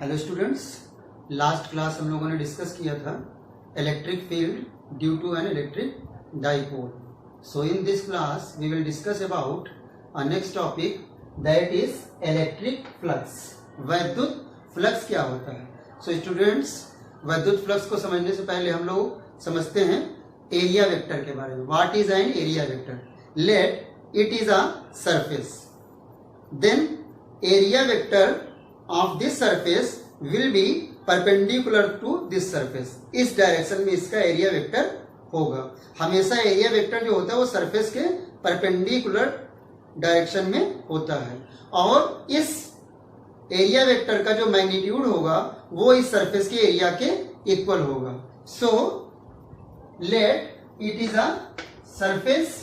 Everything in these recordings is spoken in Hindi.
हेलो स्टूडेंट्स, लास्ट क्लास हम लोगों ने डिस्कस किया था electric field due to an electric dipole. So in this class we will discuss about a next topic that is electric flux. वैद्युत फ्लक्स क्या होता है? सो स्टूडेंट्स, वैद्युत फ्लक्स को समझने से पहले हम लोग समझते हैं एरिया वेक्टर के बारे में. What is an area vector? Let it is a surface, then area vector of this surface will be perpendicular to this surface. इस डायरेक्शन में इसका एरिया वेक्टर होगा. हमेशा एरिया वेक्टर जो होता है वो सरफेस के परपेंडिकुलर डायरेक्शन में होता है और इस एरिया वेक्टर का जो मैग्नीट्यूड होगा वो इस सरफेस के एरिया के इक्वल होगा. So let it is a surface,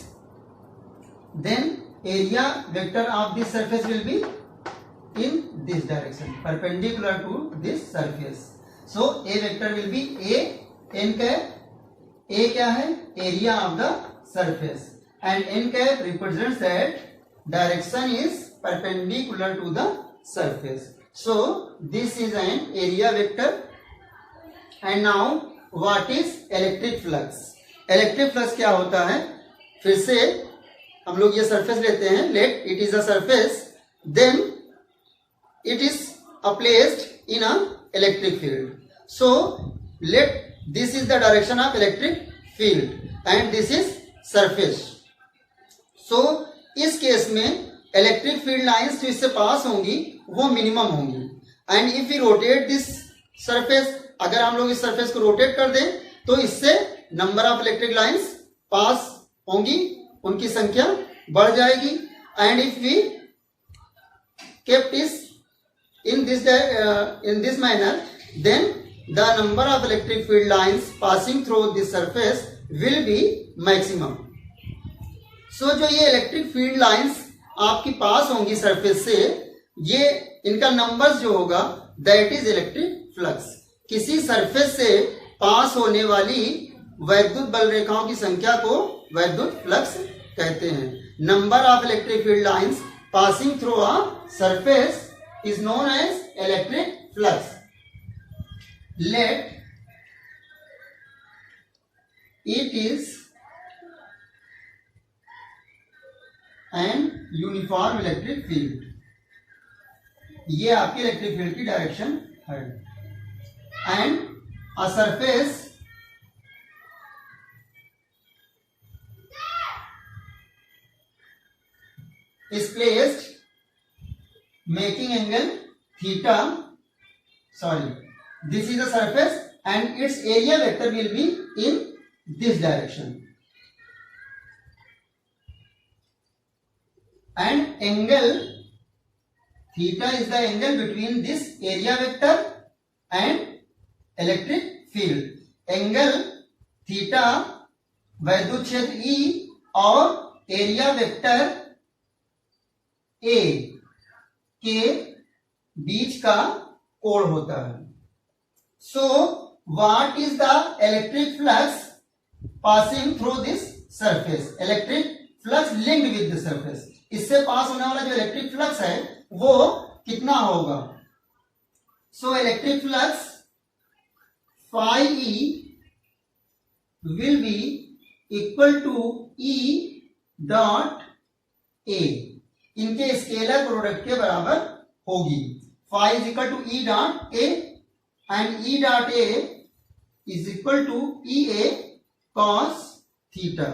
then area vector of this surface will be in this direction perpendicular to this surface. So a vector will be a n cap. A क्या है? Area of the surface and n cap represents that direction is perpendicular to the surface. So this is an area vector. And now what is electric flux? Electric flux क्या होता है? फिर से हम लोग ये surface लेते हैं. Let it is a surface, then it is placed in a electric field. So let this is the direction of electric field and this is surface. So इस केस में electric field lines जो इससे पास होंगी वो मिनिमम होंगी. and if we rotate this surface, अगर हम लोग इस surface को रोटेट कर दें तो इससे number of electric lines पास होंगी, उनकी संख्या बढ़ जाएगी. and if we kept this in this manner, then the number of electric field lines passing through this surface will be maximum. So जो ये electric field lines आपकी पास होंगी सरफेस से, ये इनका नंबर्स जो होगा that is electric flux. किसी सरफेस से पास होने वाली वैद्युत बल रेखाओं की संख्या को वैद्युत फ्लक्स कहते हैं. Number of electric field lines passing through a surface is known as electric flux. Let it is an uniform electric field. ये आपकी इलेक्ट्रिक फील्ड की डायरेक्शन है. and a surface is placed making angle theta. This is the surface and its area vector will be in this direction. And angle theta is the angle between this area vector and electric field. Angle theta वैद्युत क्षेत्र E और एरिया वेक्टर A के बीच का कोण होता है. So what is the electric flux passing through this surface? Electric flux linked with the surface. इससे पास होने वाला जो इलेक्ट्रिक फ्लक्स है वो कितना होगा? So electric flux phi E will be equal to E dot A. इनके स्केलर प्रोडक्ट के बराबर होगी. Phi is equal to E dot A and E dot A is equal to E A cos theta.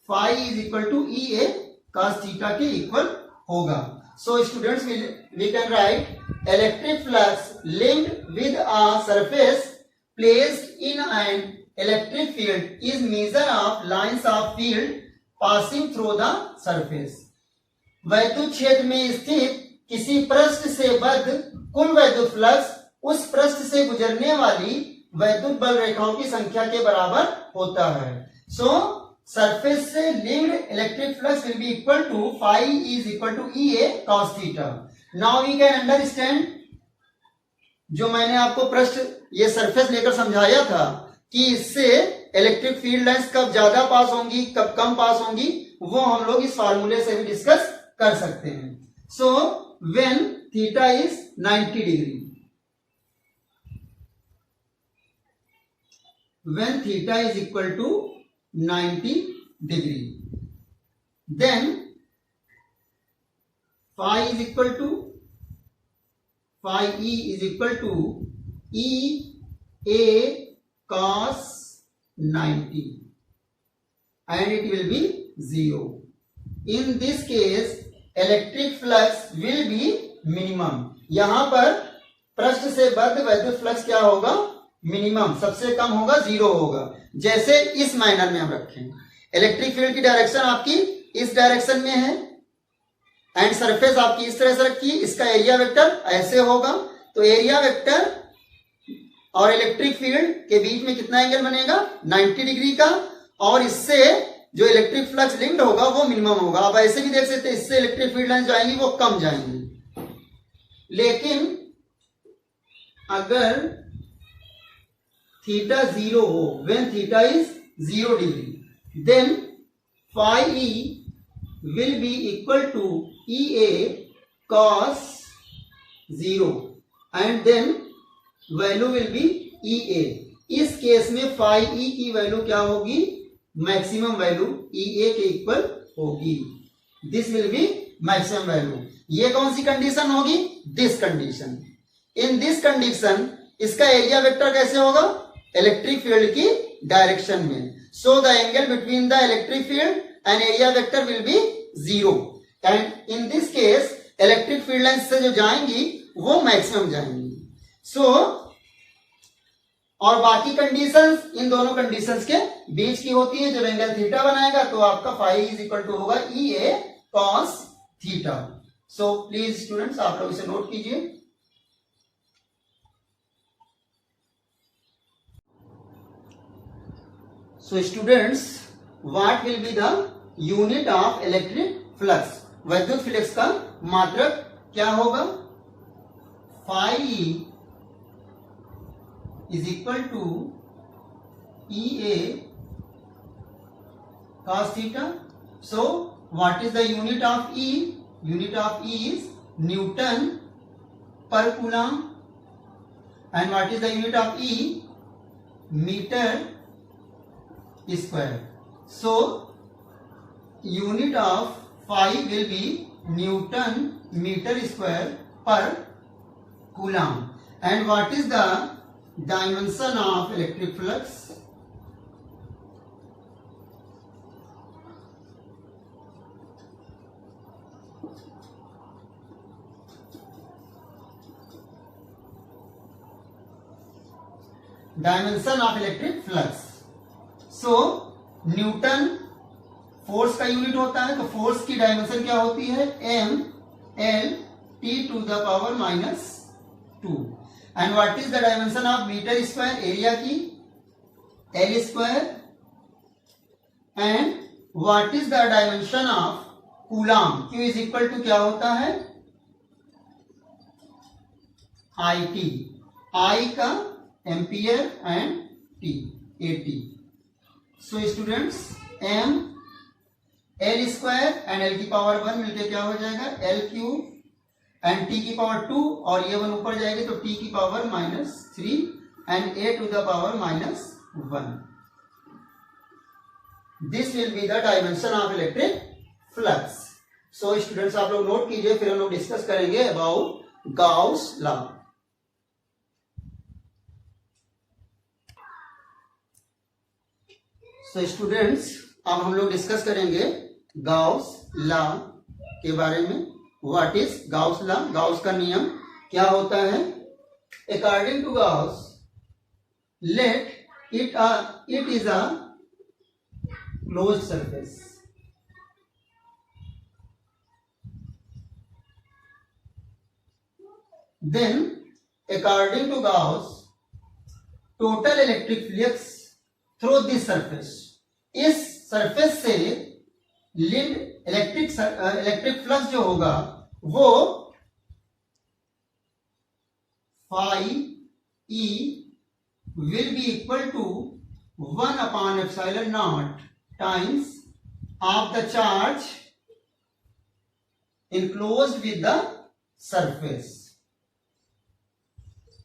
Phi is equal to E A cos theta के इक्वल होगा. So students, we can write electric flux linked with a surface placed in an electric field is measure of lines of field passing through the surface. वैद्युत क्षेत्र में स्थित किसी पृष्ठ से बद्ध कुल वैद्युत फ्लक्स उस पृष्ठ से गुजरने वाली वैद्युत बल रेखाओं की संख्या के बराबर होता है. सो सरफेस से linked electric flux will be equal to phi is equal to E A cos theta. Now we can understand जो मैंने आपको पृष्ठ ये सरफेस लेकर समझाया था कि इससे इलेक्ट्रिक फील्ड लाइंस कब ज्यादा पास होंगी कब कम पास होंगी, वो हम लोग इस फार्मूले से भी डिस्कस कर सकते हैं. So when theta is 90 degree. When theta is equal to 90 degree, then phi is equal to phi e is equal to e a cos 90, and it will be 0. In this case electric flux will be minimum. यहां पर पृष्ठ से बद्ध वैद्युत फ्लक्स क्या होगा? मिनिमम, सबसे कम होगा, 0 होगा. जैसे इस माइनर में हम रखें, इलेक्ट्रिक फील्ड की डायरेक्शन आपकी इस डायरेक्शन में है एंड सरफेस आपकी इस तरह से रखी, इसका एरिया वेक्टर ऐसे होगा. तो एरिया वेक्टर और इलेक्ट्रिक फील्ड के बीच में कितना एंगल बनेगा? 90 डिग्री का. और इससे जो इलेक्ट्रिक फ्लक्स लिंक्ड होगा वो मिनिमम होगा. आप ऐसे भी देख सकते हैं, इससे इलेक्ट्रिक फील्ड लाइन जाएंगी वो कम जाएंगी. लेकिन अगर थीटा 0 हो, when theta is 0 degree, then phi e will be equal to ea cos 0 and then value will be ea. इस केस में phi e की वैल्यू क्या होगी? मैक्सिमम वैल्यू ea के इक्वल होगी. This will B maximum value. ये कौन सी कंडीशन होगी? This condition. In this condition इसका एरिया वेक्टर कैसे होगा? इलेक्ट्रिक फील्ड की डायरेक्शन में. So the angle between the electric field and area vector will be 0. And in this case electric field line से जो जाएंगी वो मैक्सिमम जाएंगी. सो और बाकी कंडीशंस इन दोनों कंडीशंस के बीच की होती है. जब एंगल थीटा बनाएगा तो आपका phi इज इक्वल टू होगा ea cos theta. So please students आप लोग इसे नोट कीजिए. So students, what will be the unit of electric flux? वैद्युत फ्लक्स का मात्रक क्या होगा? phi e is equal to ea cos theta. So what is the unit of e? Unit of e is Newton per coulomb. And what is the unit of e? Meter square. So unit of phi will be Newton meter square per coulomb. And what is the dimension of electric flux? Dimension of electric flux. So Newton force का यूनिट होता है, तो फोर्स की डायमेंशन क्या होती है? m l t to the power -2. And what is the dimension of metre square? Area की l square. And what is the dimension of coulomb? q is equal to क्या होता है? i t. i का ampere and t at. So students, m l square and l की पावर 1 मिलके क्या हो जाएगा? l क्यूब एंड t की पावर 2, और ये 1 ऊपर जाएगी तो t की power -3 and a to the power -1. This will be the dimension of electric flux. So students आप लोग नोट कीजिए, फिर हम लोग डिस्कस करेंगे about Gauss law. So students अब हम लोग डिस्कस करेंगे गाउस लॉ के बारे में. What is Gauss law? Gauss का नियम क्या होता है? According to Gauss, let it is a closed surface. Then according to Gauss, total electric flux through this surface. इस सरफेस से इलेक्ट्रिक फ्लक्स जो होगा वो phi e will be equal to 1 upon epsilon naught times of the charge enclosed with the surface.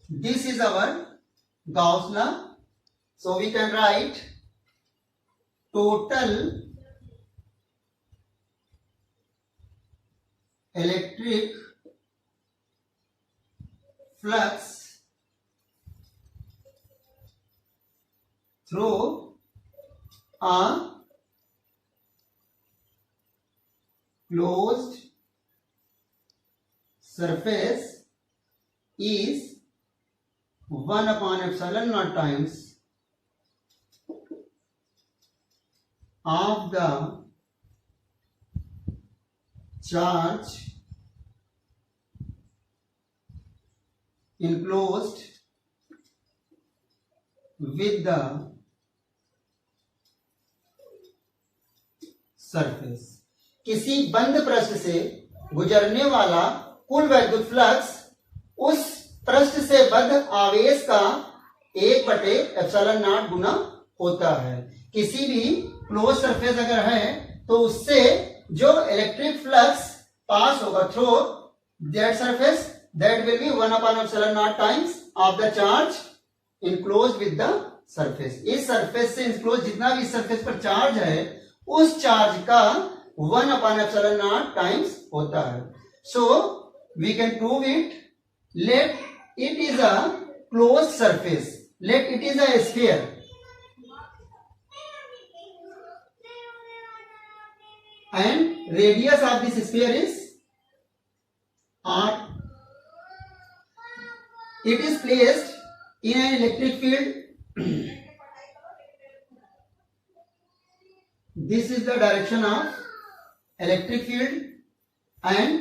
this is our Gauss law. So we can write total electric flux through a closed surface is 1 upon epsilon naught times of the charge enclosed with the surface. किसी बंद पृष्ठ से गुजरने वाला कुल वैद्युत फ्लक्स उस पृष्ठ से बद्ध आवेश का 1/ε0 गुना होता है। किसी भी क्लोज सरफेस अगर है तो उससे जो इलेक्ट्रिक फ्लक्स पास होगा through that surface that will be 1/ε0 times of the charge enclose with the surface. इस सरफेस से इनक्लोज जितना भी इस सरफेस पर चार्ज है उस चार्ज का 1/ε0 टाइम्स होता है। So we can prove it. Let it is a close surface, let it is a sphere and radius of this sphere is r. It is placed in an electric field. This is the direction of electric field and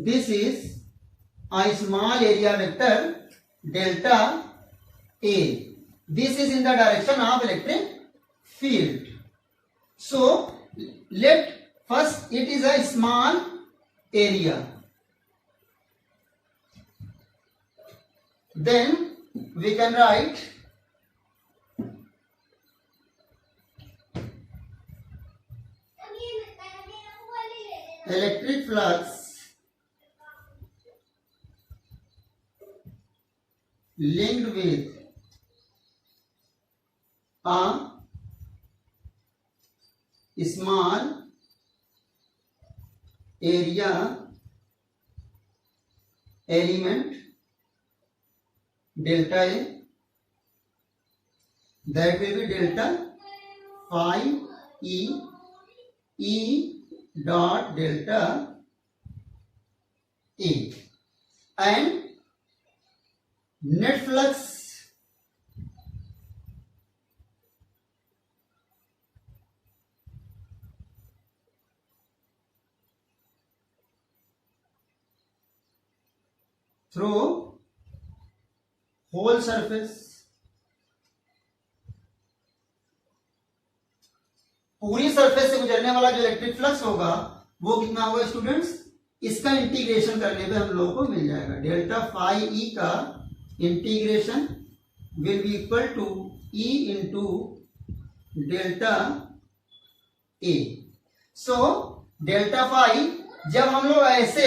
this is a small area vector delta A. This is in the direction of electric field. So let first it is a small area, then we can write electric flux linked with a small area element delta A, that will be delta phi E dot delta A, and net flux through whole surface, पूरी सरफेस से गुजरने वाला जो इलेक्ट्रिक फ्लक्स होगा वो कितना होगा स्टूडेंट्स? इसका इंटीग्रेशन करने पे हम लोगों को मिल जाएगा डेल्टा फाई ई का integration will be equal to E into delta A. So delta phi जब हम लोग ऐसे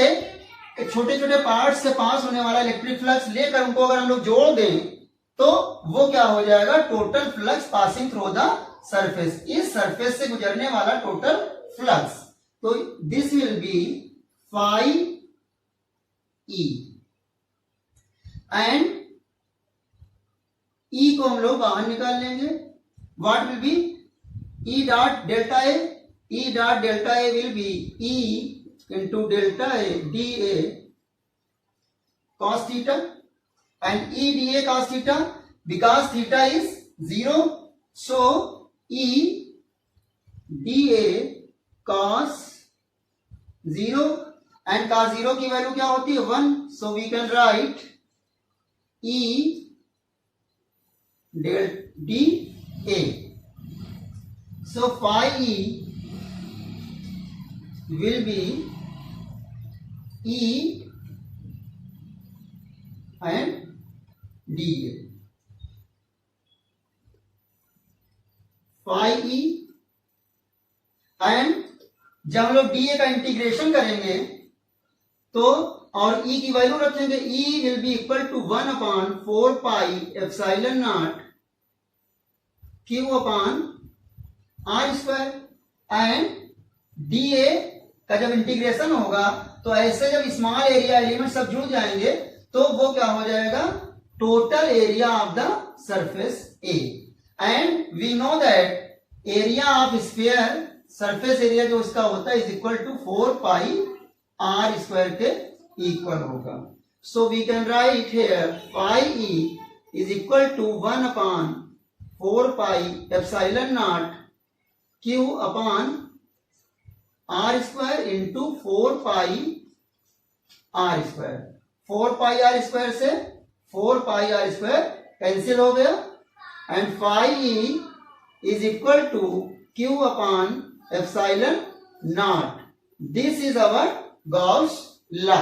छोटे छोटे पार्ट से पास होने वाला इलेक्ट्रिक फ्लक्स लेकर उनको अगर हम लोग जोड़ दें तो वो क्या हो जाएगा? Total flux passing through the surface, इस सरफेस से गुजरने वाला टोटल फ्लक्स। तो this will be phi E and E को हम लोग बाहर निकाल लेंगे। What will be? E dot delta A, E dot delta A will be E into delta A dA cos theta and E dA cos theta, because theta is 0, so E dA cos 0 and cos 0 की वैल्यू क्या होती है? 1, so we can write E del dA. So phi E will be E and dA. phi E and जब हम लोग dA का इंटीग्रेशन करेंगे तो और E की वैल्यू रखेंगे, E will be equal to 1/4 pi epsilon naught Q upon R square. And dA का जब इंटीग्रेशन होगा तो ऐसे जब स्मॉल एरिया एलिमेंट सब जुड़ जाएंगे तो वो क्या हो जाएगा, total area of the surface A। And we know that area of sphere, surface area जो उसका होता है, is equal to 4 pi R square के इक्वल होगा। So we can write here pi E is equal to 1/4 pi epsilon naught Q upon R square into 4 pi R square. 4 pi R square से 4 पाई R स्क्वायर कैंसिल हो गया and phi E is equal to Q upon epsilon naught. This is our Gauss law.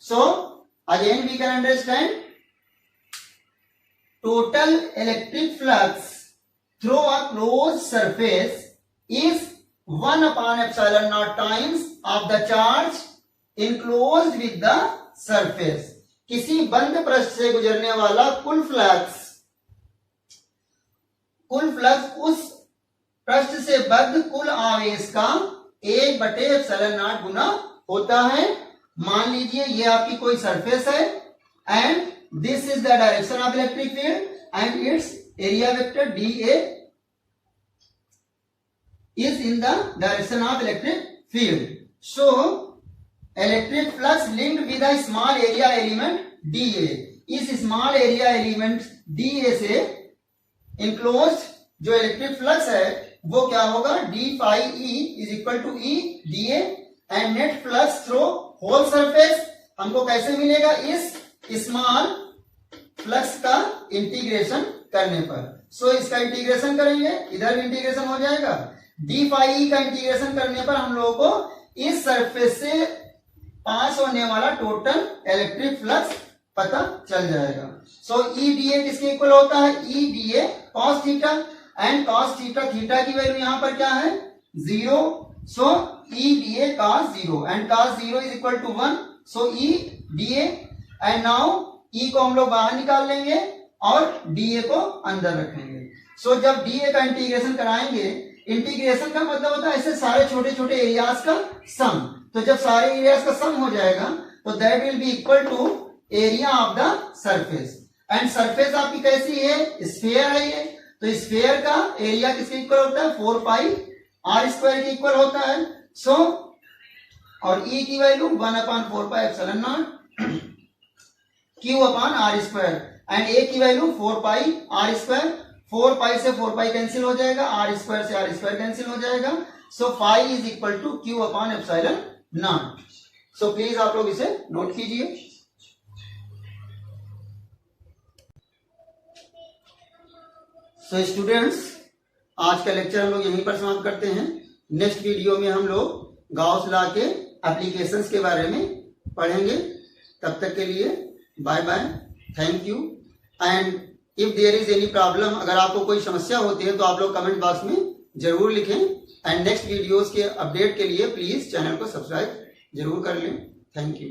So again we can understand total electric flux through a closed surface is 1/epsilon naught times of the charge enclosed with the surface। किसी बंद पृष्ठ से गुजरने वाला कुल फ्लक्स उस पृष्ठ से बद्ध कुल आवेश का 1/epsilon naught गुना होता है। मान लीजिए ये आपकी कोई सरफेस है and this is the direction of electric field and it's area vector dA is in the direction of electric field. So electric flux linked with a small area element dA। इस small area element dA से enclosed जो इलेक्ट्रिक फ्लक्स है वो क्या होगा, d phi E is equal to E dA and net flux through whole surface हमको कैसे मिलेगा, इस स्मॉल फ्लक्स का इंटीग्रेशन करने पर। सो इसका इंटीग्रेशन करेंगे, इधर भी इंटीग्रेशन हो जाएगा। डी फाई ई का इंटीग्रेशन करने पर हम लोगों को इस सरफेस से पास होने वाला टोटल इलेक्ट्रिक फ्लक्स पता चल जाएगा। सो ई डी ए किसके इक्वल होता है, E D A cos theta and cos theta, theta की वैल्यू यहां पर क्या है 0। So E D A cos 0 and cos 0 is equal to 1। So E D A and now E को हम लोग बाहर निकाल लेंगे और डी ए को अंदर रखेंगे। सो जब डी ए का इंटीग्रेशन कराएंगे, इंटीग्रेशन का मतलब होता है ऐसे सारे छोटे छोटे एरियाज का सम। तो जब सारे एरियाज का सम हो जाएगा तो that will be equal to area of the surface. And surface आपकी कैसी है, स्फीयर है ये, तो स्फीयर का एरिया किसके इक्वल होता है, 4 पाई R स्क्वायर के इक्वल होता है। सो और E की value 1/4 pi epsilon naught Q upon R square and A की value 4 pi R square. 4 pi से 4 पाई कैंसिल हो जाएगा, R स्क्वायर से R स्क्वायर कैंसिल हो जाएगा। So phi is equal to Q upon epsilon naught. So please आप लोग इसे नोट कीजिए। सो स्टूडेंट्स, आज का लेक्चर हम लोग यहीं पर समाप्त करते हैं। नेक्स्ट वीडियो में हम लोग गॉस लॉ के एप्लीकेशंस के बारे में पढ़ेंगे। तब तक के लिए bye bye, thank you. And if there is any problem, अगर आपको कोई समस्या होती है तो आप लोग कमेंट बॉक्स में जरूर लिखें। एंड नेक्स्ट वीडियोस के अपडेट के लिए प्लीज चैनल को सब्सक्राइब जरूर कर लें। Thank you.